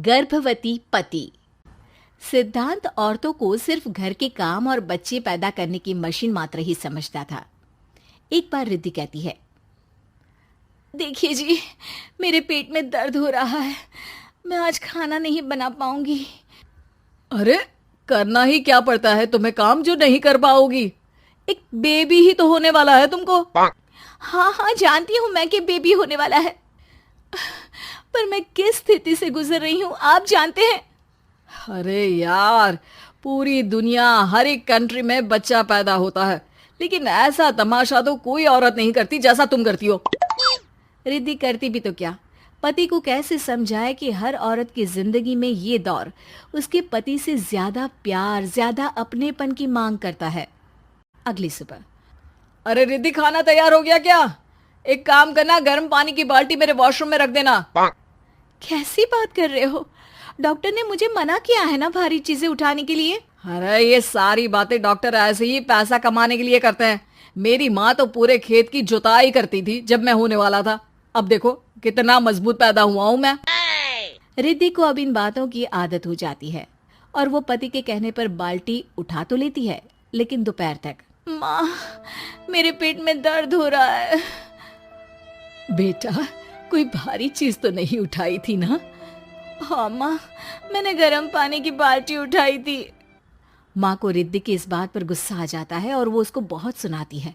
गर्भवती पति। सिद्धांत औरतों को सिर्फ घर के काम और बच्चे पैदा करने की मशीन मात्र ही समझता था। एक बार रिद्धि कहती है, देखिए जी, मेरे पेट में दर्द हो रहा है, मैं आज खाना नहीं बना पाऊंगी। अरे करना ही क्या पड़ता है तुम्हें काम जो नहीं कर पाओगी? एक बेबी ही तो होने वाला है तुमको। हाँ हाँ, जानती हूँ मैं कि बेबी होने वाला है, पर मैं किस स्थिति से गुजर रही हूँ आप जानते हैं। अरे यार, पूरी दुनिया हर एक कंट्री में बच्चा पैदा होता है, लेकिन ऐसा तमाशा तो कोई औरत नहीं करती जैसा तुम करती हो। रिद्धि करती भी तो क्या, पति को कैसे समझाए कि हर औरत की जिंदगी में ये दौर उसके पति से ज्यादा प्यार, ज्यादा अपनेपन की मांग करता है। अगली सुबह, अरे रिद्धि, खाना तैयार हो गया क्या? एक काम करना, गर्म पानी की बाल्टी मेरे वॉशरूम में रख देना। कैसी बात कर रहे हो? डॉक्टर ने मुझे मना किया है ना भारी चीजें उठाने के लिए। अरे ये सारी बातें डॉक्टर ऐसे ही पैसा कमाने के लिए करते हैं। मेरी माँ तो पूरे खेत की जुताई करती थी जब मैं होने वाला था। अब देखो कितना मजबूत पैदा हुआ हूँ मैं। रिद्धि को अब इन बातों की आदत हो जाती है और वो पति के कहने पर बाल्टी उठा तो लेती है, लेकिन दोपहर तक, माँ मेरे पेट में दर्द हो रहा है। बेटा, कोई भारी चीज तो नहीं उठाई थी ना? हाँ माँ, मैंने गर्म पानी की बाल्टी उठाई थी। माँ को रिद्धि की इस बात पर गुस्सा आ जाता है और वो उसको बहुत सुनाती है।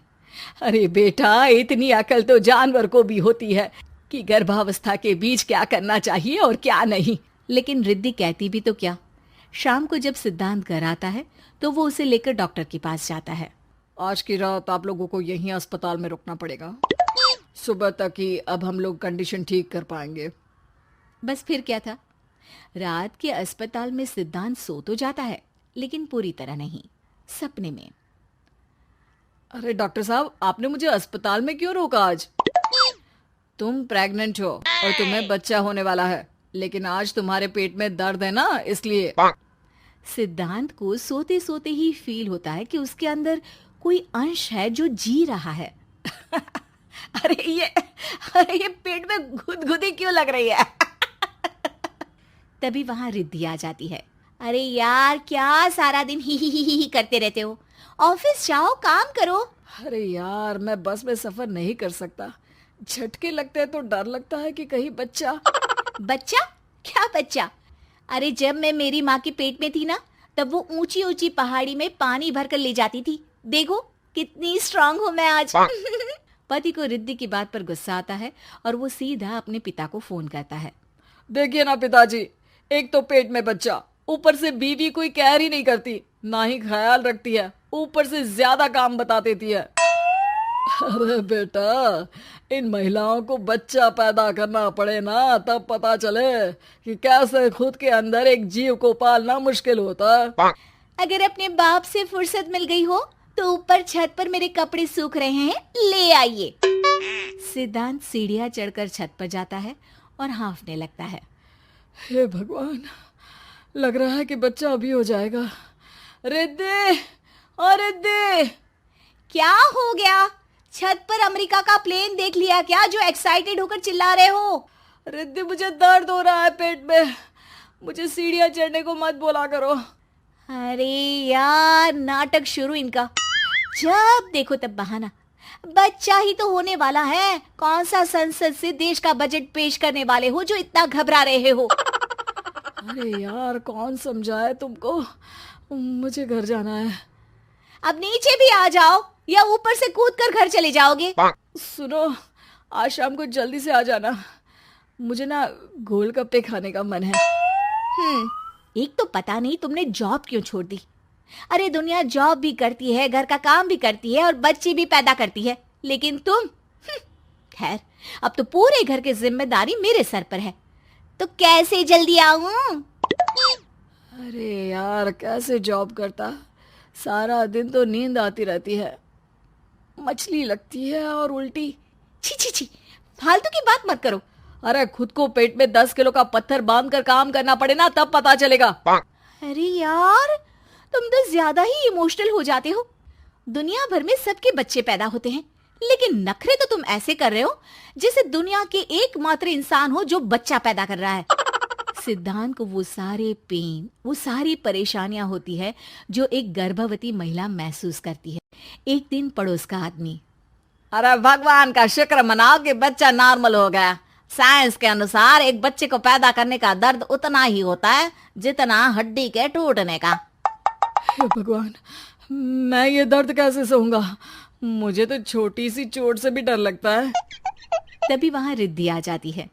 अरे बेटा, इतनी अकल तो जानवर को भी होती है कि गर्भावस्था के बीच क्या करना चाहिए और क्या नहीं। लेकिन रिद्धि कहती भी तो क्या। शाम को जब सिद्धांत घर आता है तो वो उसे लेकर डॉक्टर के पास जाता है। आज की रात आप लोगों को यहीं अस्पताल में रुकना पड़ेगा, सुबह तक ही अब हम लोग कंडीशन ठीक कर पाएंगे। बस फिर क्या था, रात के अस्पताल में सिद्धांत सो तो जाता है, लेकिन पूरी तरह नहीं, सपने में। अरे डॉक्टर साहब, आपने मुझे अस्पताल में क्यों रोका आज? तुम प्रेग्नेंट हो और तुम्हें बच्चा होने वाला है, लेकिन आज तुम्हारे पेट में दर्द है ना, इसलिए। सिद्धांत को सोते सोते ही फील होता है कि उसके अंदर कोई अंश है जो जी रहा है। अरे ये पेट में गुदगुदी क्यों लग रही है? तभी वहां रिद्धि आ जाती है। अरे यार, क्या सारा दिन ही करते रहते हो, ऑफिस जाओ, काम करो। अरे यार, मैं बस में सफर नहीं कर सकता, झटके लगते हैं तो डर लगता है कि कहीं बच्चा। बच्चा? क्या बच्चा? अरे जब मैं मेरी माँ के पेट में थी ना, तब वो ऊंची ऊंची पहाड़ी में पानी भरकर ले जाती थी। देखो कितनी स्ट्रांग हूँ मैं आज। पति को रिद्धि की बात पर गुस्सा आता है और वो सीधा अपने पिता को फोन करता है। देखिए ना पिताजी, एक तो पेट में बच्चा, ऊपर से बीवी कोई केयर ही नहीं करती, ना ही ख्याल रखती है, ऊपर से ज्यादा काम बता देती है। अरे बेटा, इन महिलाओं को बच्चा पैदा करना पड़े ना, तब पता चले कि कैसे खुद के अंदर एक जीव को पालना मुश्किल होता है। अगर अपने बाप से फुर्सत मिल गई हो तो ऊपर छत पर मेरे कपड़े सूख रहे हैं, ले आइए। सिद्धांत सीढ़ियां चढ़कर छत पर जाता है और हाँफने लगता है। हे भगवान, लग रहा है कि बच्चा अभी हो जाएगा। रिद्धि, और रिद्धि। क्या हो गया? छत पर अमेरिका का प्लेन देख लिया क्या जो एक्साइटेड होकर चिल्ला रहे हो? रिद्धि, मुझे दर्द हो रहा है पेट में, मुझे सीढ़ियां चढ़ने को मत बोला करो। अरे यार, नाटक शुरू इनका, जब देखो तब बहाना। बच्चा ही तो होने वाला है, कौन सा संसद से देश का बजट पेश करने वाले हो जो इतना घबरा रहे हो? अरे यार, कौन समझाए तुमको, मुझे घर जाना है। अब नीचे भी आ जाओ या ऊपर से कूद कर घर चले जाओगे? सुनो, आज शाम को जल्दी से आ जाना, मुझे ना गोलगप्पे खाने का मन है। एक तो पता नहीं तुमने जॉब क्यों छोड़ दी। अरे दुनिया जॉब भी करती है, घर का काम भी करती है और बच्चे भी पैदा करती है, लेकिन तुम, खैर अब तो पूरे घर की जिम्मेदारी मेरे सर पर है, तो कैसे जल्दी आऊं? अरे यार, कैसे जॉब करता, सारा दिन तो नींद आती रहती है, मछली लगती है और उल्टी। छी छी छी, फालतू की बात मत करो। अरे खुद को पेट में 10 किलो का पत्थर बांध कर काम करना पड़े ना, तब पता चलेगा। अरे यार, तुम तो ज्यादा ही इमोशनल हो जाते हो। दुनिया भर में सबके बच्चे पैदा होते हैं, लेकिन नखरे तो तुम ऐसे कर रहे हो जैसे दुनिया के एकमात्र इंसान हो जो बच्चा पैदा कर रहा है। सिद्धांत को वो सारे पेन, वो सारी परेशानियां होती है जो एक गर्भवती महिला महसूस करती है। एक दिन पड़ोस का आदमी, अरे भगवान का शुक्र मनाओ कि बच्चा नॉर्मल हो गया। साइंस के अनुसार एक बच्चे को पैदा करने का दर्द उतना ही होता है जितना हड्डी के टूटने का। हे भगवान, मैं ये दर्द कैसे सहूंगा? मुझे तो छोटी सी चोट से भी डर लगता है। तभी वहां रिद्धि आ जाती है।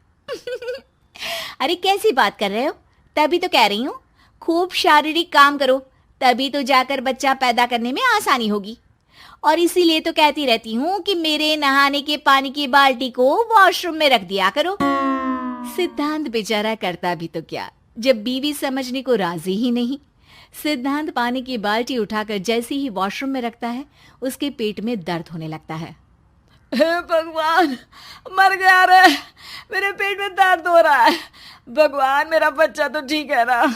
अरे कैसी बात कर रहे हो? तभी तो कह रही हूँ, खूब शारीरिक काम करो, तभी तो जाकर बच्चा पैदा करने में आसानी होगी। और इसीलिए तो कहती रहती हूँ कि मेरे नहाने के पानी की बाल्टी को वॉशरूम में रख दिया करो। सिद्धांत बेचारा करता भी तो क्या, जब बीवी समझने को राजी ही नहीं। सिद्धांत पानी की बाल्टी उठाकर जैसे ही वॉशरूम में रखता है, उसके पेट में दर्द होने लगता है। हे भगवान, मर गया रे, मेरे पेट में दर्द हो रहा है। भगवान, मेरा बच्चा तो ठीक है ना?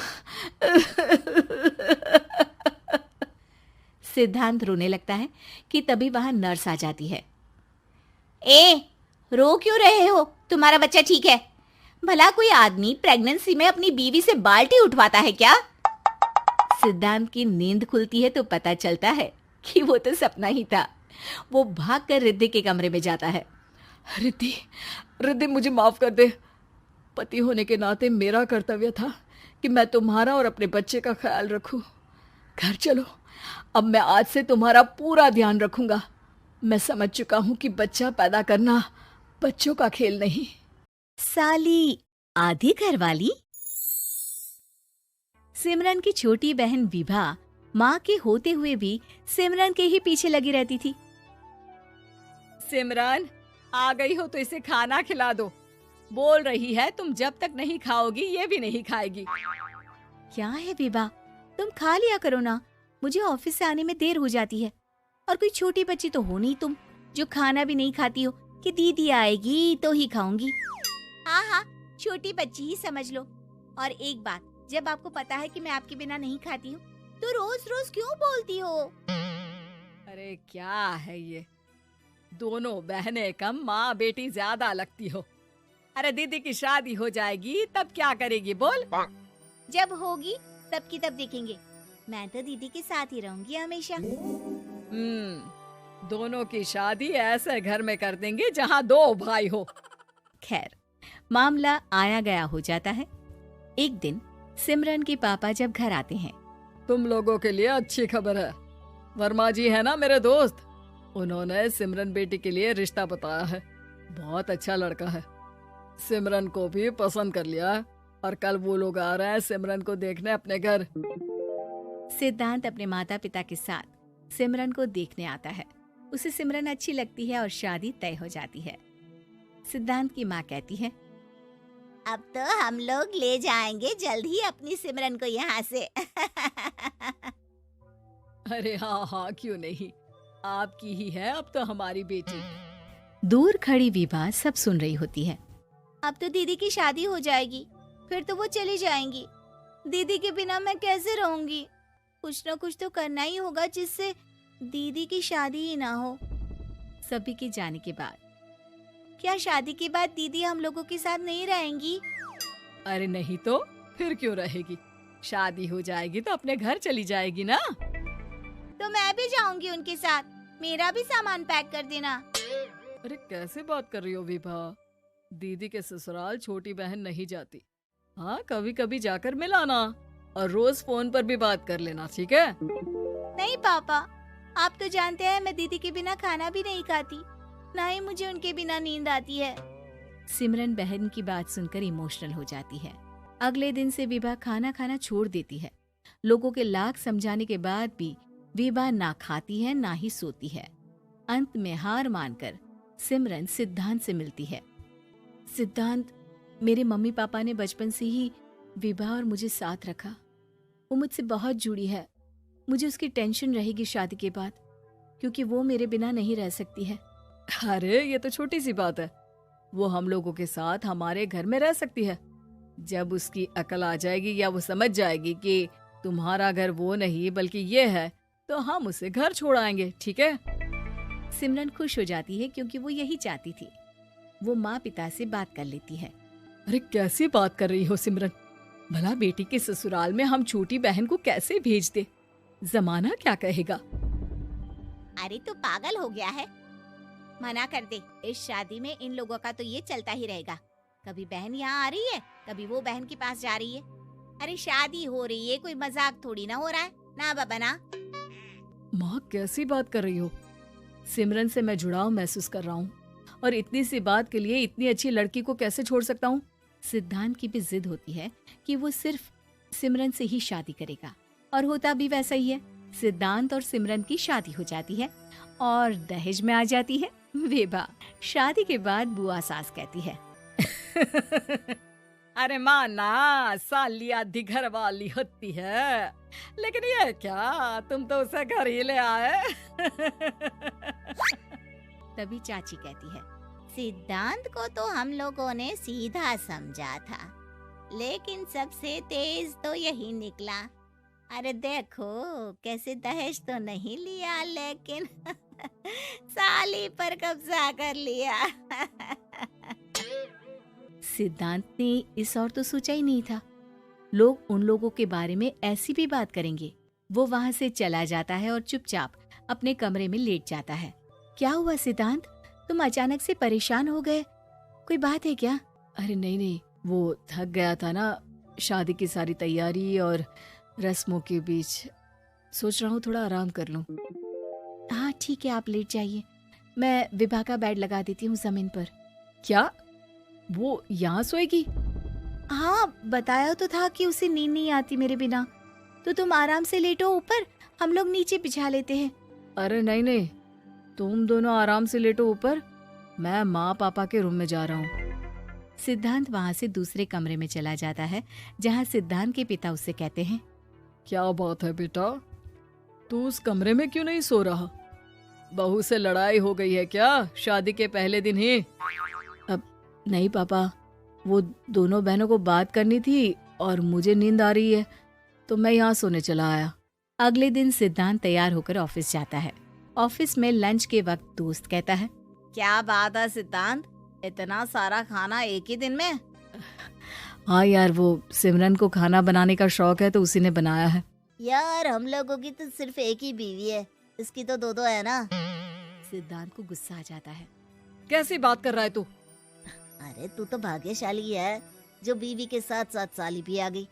सिद्धांत रोने लगता है कि तभी वहां नर्स आ जाती है। ए, रो क्यों रहे हो? तुम्हारा बच्चा ठीक है। भला कोई आदमी प्रेगनेंसी में अपनी बीवी से बाल्टी उठवाता है क्या? सिद्धांत की नींद खुलती है तो पता चलता है कि वो तो सपना ही था। वो भागकर रिद्धि के कमरे में जाता है। रिद्धि, रिद्धि, मुझे माफ कर दे। पति होने के नाते मेरा कर्तव्य था कि मैं तुम्हारा और अपने बच्चे का ख्याल रखूं। घर चलो, अब मैं आज से तुम्हारा पूरा ध्यान रखूंगा। मैं समझ चुका हूं कि बच्चा पैदा करना बच्चों का खेल नहीं। साली आधी घरवाली। सिमरन की छोटी बहन विभा माँ के होते हुए भी सिमरन के ही पीछे लगी रहती थी। सिमरन, आ गई हो तो इसे खाना खिला दो। बोल रही है तुम जब तक नहीं खाओगी ये भी नहीं खाएगी। क्या है विभा, तुम खा लिया करो ना, मुझे ऑफिस से आने में देर हो जाती है। और कोई छोटी बच्ची तो हो नहीं तुम जो खाना भी नहीं खाती हो कि दीदी आएगी तो ही खाऊंगी। हाँ हाँ, छोटी बच्ची ही समझ लो। और एक बात, जब आपको पता है कि मैं आपके बिना नहीं खाती हूँ तो रोज रोज क्यों बोलती हो? अरे क्या है ये, दोनों बहनें कम माँ बेटी ज्यादा लगती हो। अरे दीदी की शादी हो जाएगी तब क्या करेगी बोल? जब होगी तब की तब देखेंगे। मैं तो दीदी के साथ ही रहूंगी हमेशा। दोनों की शादी ऐसे घर में कर देंगे जहाँ दो भाई हो। खैर, मामला आया गया हो जाता है। एक दिन सिमरन के पापा जब घर आते हैं, तुम लोगों के लिए अच्छी खबर है। वर्मा जी है ना मेरे दोस्त, उन्होंने सिमरन बेटी के लिए रिश्ता बताया है। बहुत अच्छा लड़का है, सिमरन को भी पसंद कर लिया है और कल वो लोग आ रहे हैं सिमरन को देखने अपने घर। सिद्धांत अपने माता पिता के साथ सिमरन को देखने आता है। उसे सिमरन अच्छी लगती है और शादी तय हो जाती है। सिद्धांत की माँ कहती है, अब तो हम लोग ले जाएंगे जल्द ही अपनी सिमरन को यहाँ से। अरे हाँ हाँ, क्यों नहीं, आपकी ही है अब तो हमारी बेटी। दूर खड़ी विभा सब सुन रही होती है। अब तो दीदी की शादी हो जाएगी, फिर तो वो चली जाएंगी। दीदी के बिना मैं कैसे रहूंगी? कुछ न कुछ तो करना ही होगा जिससे दीदी की शादी ही ना हो। सभी के जाने के बाद क्या शादी के बाद दीदी हम लोगों के साथ नहीं रहेंगी? अरे नहीं तो फिर क्यों रहेगी, शादी हो जाएगी तो अपने घर चली जाएगी ना। तो मैं भी जाऊंगी उनके साथ, मेरा भी सामान पैक कर देना। अरे कैसे बात कर रही हो विभा, दीदी के ससुराल छोटी बहन नहीं जाती। हाँ, कभी कभी जाकर मिलाना और रोज फोन पर भी बात कर लेना, ठीक है? नहीं पापा, आप तो जानते हैं मैं दीदी के बिना खाना भी नहीं खाती, ना ही मुझे उनके बिना नींद आती है। सिमरन बहन की बात सुनकर इमोशनल हो जाती है। अगले दिन से विभा खाना खाना छोड़ देती है। लोगों के लाख समझाने के बाद भी विभा ना खाती है ना ही सोती है। अंत में हार मानकर सिमरन सिद्धांत से मिलती है। सिद्धांत, मेरे मम्मी पापा ने बचपन से ही विभा और मुझे साथ रखा। वो मुझसे बहुत जुड़ी है। मुझे उसकी टेंशन रहेगी शादी के बाद, क्योंकि वो मेरे बिना नहीं रह सकती है। अरे ये तो छोटी सी बात है, वो हम लोगों के साथ हमारे घर में रह सकती है। जब उसकी अकल आ जाएगी या वो समझ जाएगी कि तुम्हारा घर वो नहीं बल्कि ये है, तो हम उसे घर छोड़ आएंगे, ठीक है? सिमरन खुश हो जाती है क्योंकि वो यही चाहती थी। वो माँ पिता से बात कर लेती है। अरे कैसी बात कर रही हो सिमरन, भला बेटी के ससुराल में हम छोटी बहन को कैसे भेज दे? जमाना क्या कहेगा? अरे तू पागल हो गया है? मना कर दे। इस शादी में इन लोगों का तो ये चलता ही रहेगा। कभी बहन यहाँ आ रही है, कभी वो बहन के पास जा रही है। अरे शादी हो रही है, कोई मजाक थोड़ी ना हो रहा है ना बाबा ना। माँ कैसी बात कर रही हो? सिमरन से मैं जुड़ाव महसूस कर रहा हूँ और इतनी सी बात के लिए इतनी अच्छी लड़की को कैसे छोड़ सकता हूँ? सिद्धांत की भी जिद होती है कि वो सिर्फ सिमरन से ही शादी करेगा और होता भी वैसा ही है। सिद्धांत और सिमरन की शादी हो जाती है और दहेज में आ जाती है विभा। शादी के बाद बुआ सास कहती है अरे माँ ना, साली आधी घर वाली होती है, लेकिन ये क्या, तुम तो उसे घर ही ले आए। तभी चाची कहती है, सिद्धांत को तो हम लोगों ने सीधा समझा था, लेकिन सबसे तेज तो यही निकला। अरे देखो कैसे दहेज तो नहीं लिया, लेकिन साली पर कब्जा कर लिया। सिद्धांत ने इस और तो सोचा ही नहीं था। लोग उन लोगों के बारे में ऐसी भी बात करेंगे। वो वहां से चला जाता है और चुपचाप अपने कमरे में लेट जाता है। क्या हुआ सिद्धांत, तुम अचानक से परेशान हो गए? कोई बात है क्या? अरे नहीं, वो थक गया था ना, शादी की सारी तैयारी और रस्मों के बीच। सोच रहा हूँ थोड़ा आराम कर लूं। हाँ ठीक है, आप लेट जाइए। मैं विभा का बेड लगा देती हूँ जमीन पर। क्या वो यहाँ सोएगी? हाँ बताया तो था कि उसे नींद नहीं आती मेरे बिना। तो तुम आराम से लेटो ऊपर, हम लोग नीचे बिछा लेते हैं। अरे नहीं, तुम दोनों आराम से लेटो ऊपर, मैं माँ पापा के रूम में जा रहा हूँ। सिद्धांत वहाँ से दूसरे कमरे में चला जाता है जहाँ सिद्धांत के पिता उससे कहते हैं, क्या बात है बेटा, तू उस कमरे में क्यों नहीं सो रहा? बहू से लड़ाई हो गई है क्या शादी के पहले दिन ही? अब नहीं पापा, वो दोनों बहनों को बात करनी थी और मुझे नींद आ रही है तो मैं यहाँ सोने चला आया। अगले दिन सिद्धांत तैयार होकर ऑफिस जाता है। ऑफिस में लंच के वक्त दोस्त कहता है, क्या बात है सिद्धांत, इतना सारा खाना एक ही दिन में? हाँ यार, वो सिमरन को खाना बनाने का शौक है तो उसी ने बनाया है। यार हम लोगों की तो सिर्फ एक ही बीवी है, इसकी तो दो है ना। सिद्धांत को गुस्सा आ जाता है। कैसी बात कर रहा है तू? अरे तू तो भाग्यशाली है जो बीवी के साथ साथ साली भी आ गई।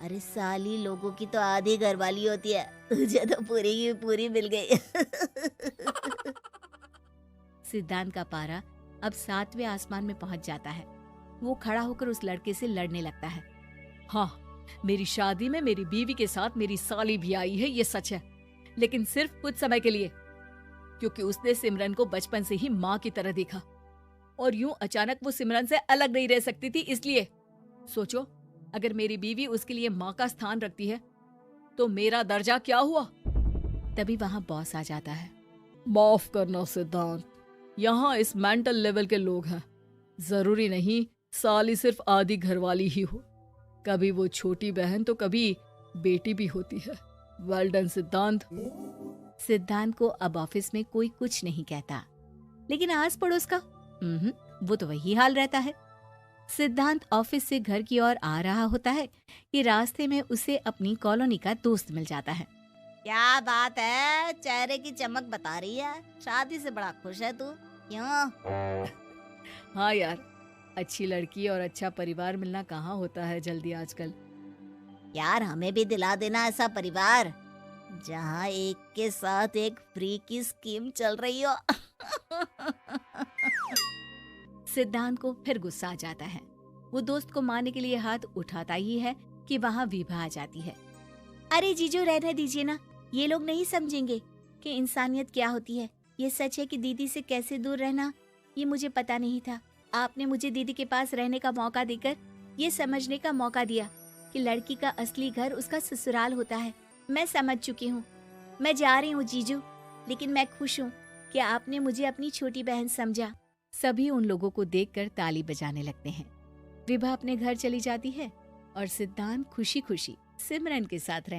अरे साली लोगों की तो आधी घरवाली होती है, तुझे तो पूरी की पूरी मिल गई। सिद्धांत का पारा अब 7वें आसमान में पहुंच जाता है। वो खड़ा होकर उस लड़के से लड़ने लगता है। हाँ, मेरी शादी में मेरी बीवी के साथ मेरी साली भी आई है, ये सच है, लेकिन सिर्फ कुछ समय के लिए, क्योंकि उसने सिमरन को बचपन से ही माँ की तरह देखा और यूं अचानक वो सिमरन से अलग नहीं रह सकती थी। इसलिए सोचो, अगर मेरी बीवी उसके लिए माँ का स्थान रखती है तो मेरा दर्जा क्या हुआ? तभी वहाँ बॉस आ जाता है। माफ करना सिद्धांत, यहाँ इस मेंटल लेवल के लोग हैं, जरूरी नहीं साली सिर्फ आधी घरवाली ही हो, कभी वो छोटी बहन तो कभी बेटी भी होती है। वेल डन सिद्धांत। सिद्धांत को अब ऑफिस में कोई कुछ नहीं कहता, लेकिन आस पड़ोस का वो तो वही हाल रहता है। सिद्धांत ऑफिस से घर की ओर आ रहा होता है कि रास्ते में उसे अपनी कॉलोनी का दोस्त मिल जाता है। क्या बात है, चेहरे की चमक बता रही है, शादी से बड़ा खुश है तू, क्यों? हाँ यार, अच्छी लड़की और अच्छा परिवार मिलना कहाँ होता है जल्दी आजकल। यार हमें भी दिला देना ऐसा परिवार जहाँ एक के साथ एक फ्री की स्कीम चल रही हो। सिद्धांत को फिर गुस्सा आ जाता है। वो दोस्त को मारने के लिए हाथ उठाता ही है कि वहाँ विभा आ जाती है। अरे जीजू रहने दीजिए ना, ये लोग नहीं समझेंगे कि इंसानियत क्या होती है। ये सच है कि दीदी से कैसे दूर रहना ये मुझे पता नहीं था। आपने मुझे दीदी के पास रहने का मौका देकर ये समझने का मौका दिया कि लड़की का असली घर उसका ससुराल होता है। मैं समझ चुकी हूँ, मैं जा रही हूँ जीजू, लेकिन मैं खुश हूँ कि आपने मुझे अपनी छोटी बहन समझा। सभी उन लोगों को देखकर ताली बजाने लगते हैं। विभा अपने घर चली जाती है और सिद्धांत खुशी खुशी सिमरन के साथ रहने